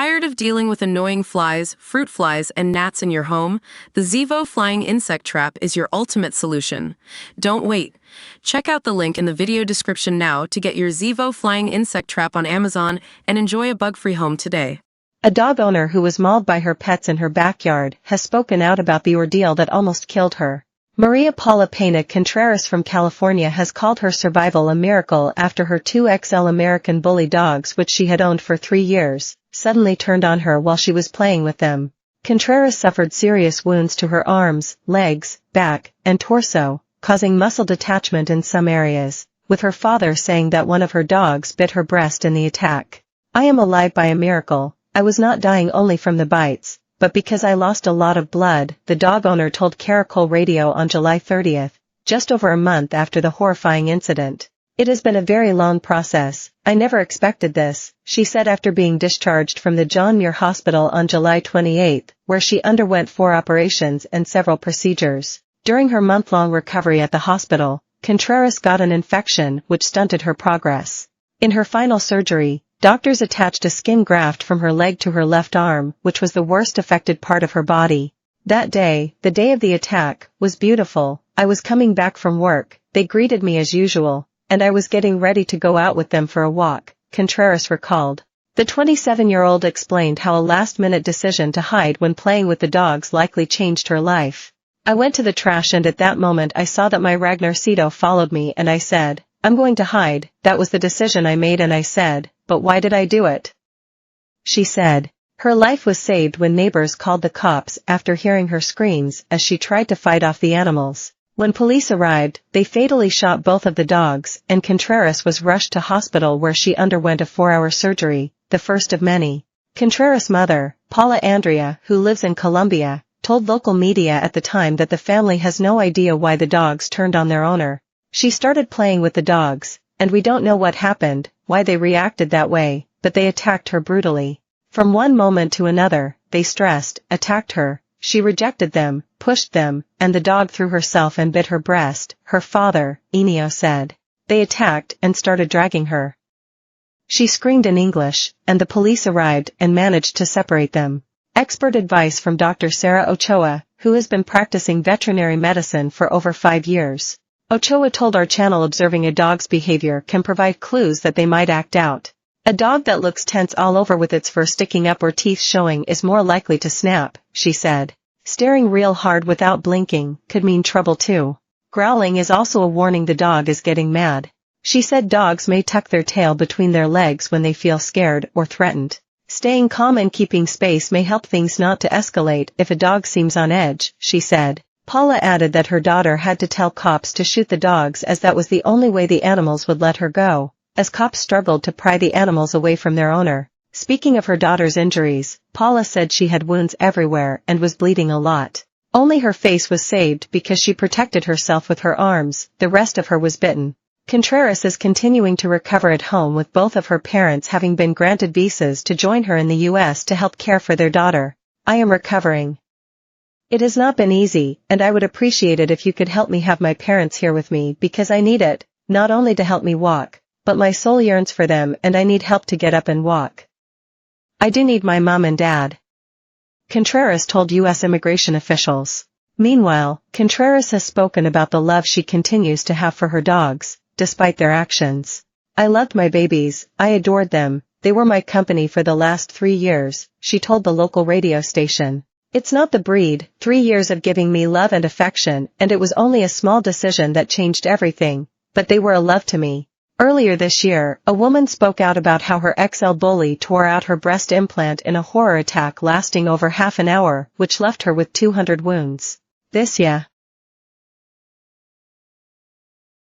Tired of dealing with annoying flies, fruit flies, and gnats in your home? The Zevo Flying Insect Trap is your ultimate solution. Don't wait. Check out the link in the video description now to get your Zevo Flying Insect Trap on Amazon and enjoy a bug-free home today. A dog owner who was mauled by her pets in her backyard has spoken out about the ordeal that almost killed her. Maria Paula Pena Contreras from California has called her survival a miracle after her two XL American Bully dogs, which she had owned for 3 years, suddenly turned on her while she was playing with them. Contreras suffered serious wounds to her arms, legs, back, and torso, causing muscle detachment in some areas, with her father saying that one of her dogs bit her breast in the attack. "I am alive by a miracle. I was not dying only from the bites, but because I lost a lot of blood," the dog owner told Caracol Radio on July 30th, just over a month after the horrifying incident. "It has been a very long process. I never expected this," she said after being discharged from the John Muir Hospital on July 28, where she underwent 4 operations and several procedures. During her month-long recovery at the hospital, Contreras got an infection which stunted her progress. In her final surgery, doctors attached a skin graft from her leg to her left arm, which was the worst affected part of her body. "That day, the day of the attack, was beautiful. I was coming back from work, they greeted me as usual, and I was getting ready to go out with them for a walk," Contreras recalled. The 27-year-old explained how a last-minute decision to hide when playing with the dogs likely changed her life. "I went to the trash and at that moment I saw that my Ragnarcito followed me and I said, I'm going to hide. That was the decision I made and I said, but why did I do it?" she said. Her life was saved when neighbors called the cops after hearing her screams as she tried to fight off the animals. When police arrived, they fatally shot both of the dogs, and Contreras was rushed to hospital where she underwent a 4-hour surgery, the first of many. Contreras' mother, Paula Andrea, who lives in Colombia, told local media at the time that the family has no idea why the dogs turned on their owner. "She started playing with the dogs, and we don't know what happened, why they reacted that way, but they attacked her brutally. From one moment to another, they stressed, attacked her. She rejected them, pushed them, and the dog threw herself and bit her breast," her father, Enio, said. "They attacked and started dragging her. She screamed in English, and the police arrived and managed to separate them." Expert advice from Dr. Sarah Ochoa, who has been practicing veterinary medicine for over 5 years. Ochoa told our channel observing a dog's behavior can provide clues that they might act out. "A dog that looks tense all over with its fur sticking up or teeth showing is more likely to snap," she said. "Staring real hard without blinking could mean trouble too. Growling is also a warning the dog is getting mad." She said dogs may tuck their tail between their legs when they feel scared or threatened. "Staying calm and keeping space may help things not to escalate if a dog seems on edge," she said. Paula added that her daughter had to tell cops to shoot the dogs as that was the only way the animals would let her go, as cops struggled to pry the animals away from their owner. Speaking of her daughter's injuries, Paula said she had wounds everywhere and was bleeding a lot. Only her face was saved because she protected herself with her arms, the rest of her was bitten. Contreras is continuing to recover at home with both of her parents having been granted visas to join her in the U.S. to help care for their daughter. "I am recovering. It has not been easy, and I would appreciate it if you could help me have my parents here with me because I need it, not only to help me walk, but my soul yearns for them and I need help to get up and walk. I do need my mom and dad," Contreras told U.S. immigration officials. Meanwhile, Contreras has spoken about the love she continues to have for her dogs, despite their actions. "I loved my babies, I adored them, they were my company for the last 3 years, she told the local radio station. "It's not the breed, 3 years of giving me love and affection, and it was only a small decision that changed everything, but they were a love to me." Earlier this year, a woman spoke out about how her XL Bully tore out her breast implant in a horror attack lasting over half an hour, which left her with 200 wounds. "This